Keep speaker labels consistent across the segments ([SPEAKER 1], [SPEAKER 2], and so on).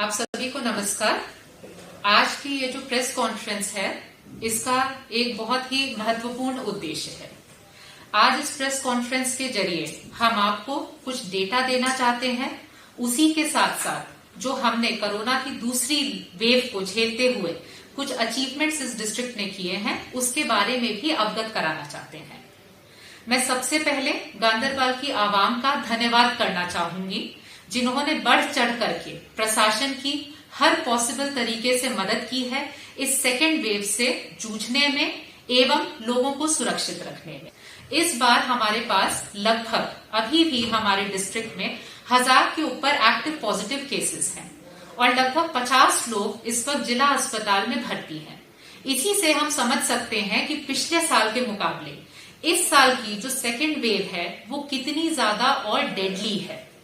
[SPEAKER 1] आप सभी को नमस्कार। आज की ये जो प्रेस कॉन्फ्रेंस है इसका एक बहुत ही महत्वपूर्ण उद्देश्य है। आज इस प्रेस कॉन्फ्रेंस के जरिए हम आपको कुछ डेटा देना चाहते हैं। उसी के साथ साथ जो हमने कोरोना की दूसरी वेव को झेलते हुए कुछ अचीवमेंट्स इस डिस्ट्रिक्ट ने किए हैं उसके बारे में भी अवगत कराना चाहते हैं। मैं सबसे पहले गांदरबल की आवाम का धन्यवाद करना चाहूंगी जिन्होंने बढ़ चढ़ करके प्रशासन की हर पॉसिबल तरीके से मदद की है इस सेकेंड वेव से जूझने में एवं लोगों को सुरक्षित रखने में। इस बार हमारे पास लगभग अभी भी हमारे डिस्ट्रिक्ट में 1000 के ऊपर एक्टिव पॉजिटिव केसेस हैं और लगभग 50 लोग इस वक्त जिला अस्पताल में भर्ती हैं। इसी से हम समझ सकते हैं कि पिछले साल के मुकाबले इस साल की जो सेकेंड वेव है वो कितनी ज्यादा और डेडली है।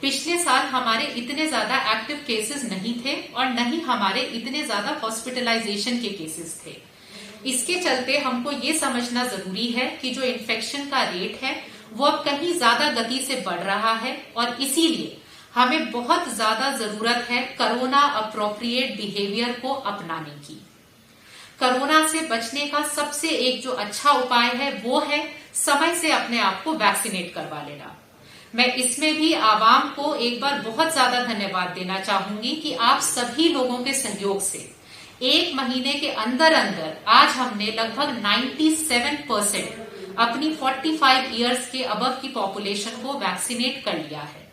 [SPEAKER 1] पिछले साल हमारे इतने ज्यादा एक्टिव केसेस नहीं थे और न ही हमारे इतने ज्यादा हॉस्पिटलाइजेशन के केसेस थे। इसके चलते हमको ये समझना जरूरी है कि जो इन्फेक्शन का रेट है वो अब कहीं ज्यादा गति से बढ़ रहा है और इसीलिए हमें बहुत ज्यादा जरूरत है कोरोना अप्रोप्रिएट बिहेवियर को अपनाने की। कोरोना से बचने का सबसे एक जो अच्छा उपाय है वो है समय से अपने आप को वैक्सीनेट करवा लेना। मैं इसमें भी आवाम को एक बार बहुत ज्यादा धन्यवाद देना चाहूंगी कि आप सभी लोगों के सहयोग से 1 महीने के अंदर अंदर आज हमने लगभग 97% अपनी 45 इयर्स के अबव की पॉपुलेशन को वैक्सीनेट कर लिया है।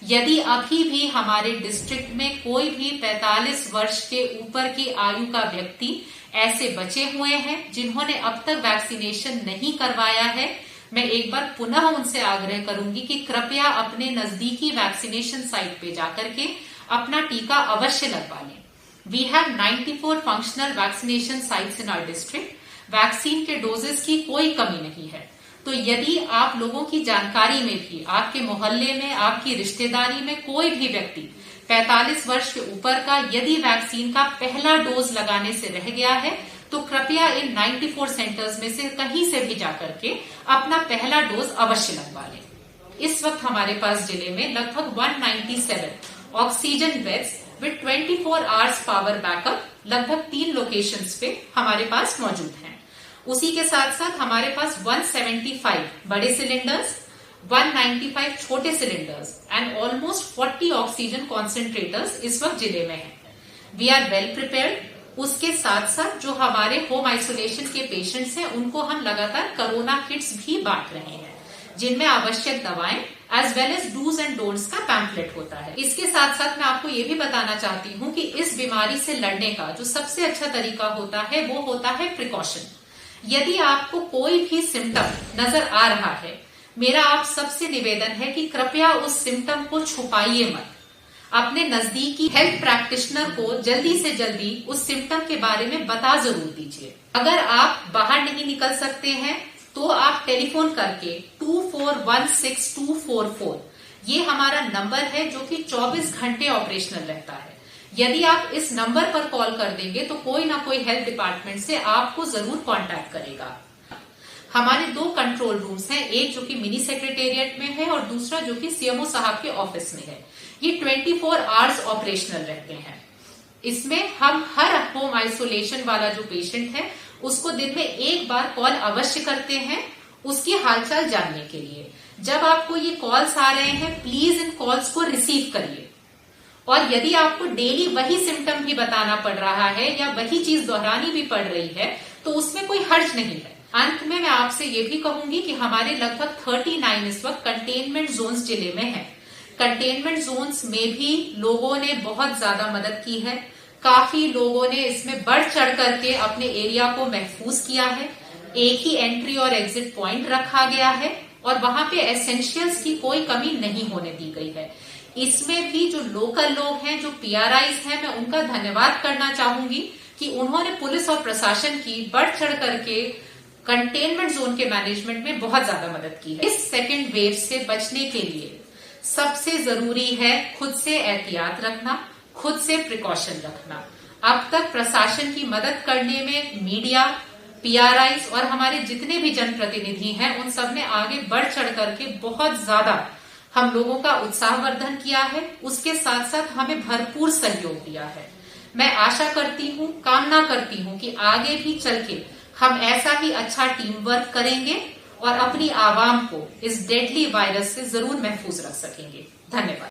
[SPEAKER 1] यदि अभी भी हमारे डिस्ट्रिक्ट में कोई भी 45 वर्ष के ऊपर की आयु का व्यक्ति ऐसे बचे हुए हैं जिन्होंने अब तक वैक्सीनेशन नहीं करवाया है, मैं एक बार पुनः उनसे आग्रह करूंगी कि कृपया अपने नजदीकी वैक्सीनेशन साइट पे जाकर के अपना टीका अवश्य लगवा लें। We have 94 functional vaccination sites in our district. Vaccine के डोजेस की कोई कमी नहीं है। तो यदि आप लोगों की जानकारी में भी आपके मोहल्ले में आपकी रिश्तेदारी में कोई भी व्यक्ति 45 वर्ष के ऊपर का यदि वैक्सीन का पहला डोज लगाने से रह गया है तो कृपया इन 94 सेंटर्स में से कहीं से भी जाकर के अपना पहला डोज अवश्य लगवा लें। इस वक्त हमारे पास जिले में लगभग 197 oxygen beds with 24 hours power backup लगभग 3 लोकेशंस पे हमारे पास मौजूद हैं। उसी के साथ साथ हमारे पास 175 बड़े सिलेंडर्स, 195 छोटे cylinders and almost 40 oxygen concentrators इस वक्त जिले में हैं। We are well prepared. उसके साथ साथ जो हमारे होम आइसोलेशन के पेशेंट्स हैं उनको हम लगातार कोरोना किट्स भी बांट रहे हैं जिनमें आवश्यक दवाएं as well as dos and don'ts का पैम्फलेट होता है। इसके साथ साथ मैं आपको ये भी बताना चाहती हूँ कि इस बीमारी से लड़ने का जो सबसे अच्छा तरीका होता है वो होता है प्रिकॉशन। यदि आपको कोई भी सिम्टम नजर आ रहा है, मेरा आप सबसे निवेदन है कि कृपया उस सिम्टम को छुपाइए मत। अपने नजदीकी हेल्थ प्रैक्टिशनर को जल्दी से जल्दी उस सिम्टम के बारे में बता जरूर दीजिए। अगर आप बाहर नहीं निकल सकते हैं तो आप टेलीफोन करके 2416-244 ये हमारा नंबर है जो कि 24 घंटे ऑपरेशनल रहता है। यदि आप इस नंबर पर कॉल कर देंगे तो कोई ना कोई हेल्थ डिपार्टमेंट से आपको जरूर कांटेक्ट करेगा। हमारे 2 कंट्रोल रूम्स हैं, एक जो कि मिनी सेक्रेटेरिएट में है और दूसरा जो कि सीएमओ साहब के ऑफिस में है। ये 24 आवर्स ऑपरेशनल रहते हैं। इसमें हम हर होम आइसोलेशन वाला जो पेशेंट है उसको दिन में एक बार कॉल अवश्य करते हैं उसकी हालचाल जानने के लिए। जब आपको ये कॉल्स आ रहे हैं प्लीज इन कॉल्स को रिसीव करिए और यदि आपको डेली वही सिम्टम भी बताना पड़ रहा है या वही चीज दोहरानी भी पड़ रही है तो उसमें कोई हर्ज नहीं है। अंत में मैं आपसे ये भी कहूंगी कि हमारे लगभग 39 इस वक्त कंटेनमेंट जोन्स जिले में है। कंटेनमेंट जोन्स में भी लोगों ने बहुत ज्यादा मदद की है। काफी लोगों ने इसमें बढ़ चढ़ करके अपने एरिया को महफूज किया है। एक ही एंट्री और एग्जिट पॉइंट रखा गया है और वहां पे एसेंशियल्स की कोई कमी नहीं होने दी गई है। इसमें भी जो लोकल लोग हैं, जो पीआरआईज हैं, मैं उनका धन्यवाद करना चाहूंगी कि उन्होंने पुलिस और प्रशासन की बढ़ चढ़ करके कंटेनमेंट जोन के मैनेजमेंट में बहुत ज्यादा मदद की है। इस सेकेंड वेव से बचने के लिए सबसे जरूरी है खुद से एहतियात रखना, खुद से प्रिकॉशन रखना। अब तक प्रशासन की मदद करने में मीडिया, पीआरआईज और हमारे जितने भी जनप्रतिनिधि हैं उन सब ने आगे बढ़ चढ़ करके बहुत ज्यादा हम लोगों का उत्साहवर्धन किया है, उसके साथ साथ हमें भरपूर सहयोग दिया है। मैं आशा करती हूँ, कामना करती हूँ कि आगे भी चल के हम ऐसा ही अच्छा टीम वर्क करेंगे और अपनी आवाम को इस डेडली वायरस से जरूर महफूज रख सकेंगे। धन्यवाद।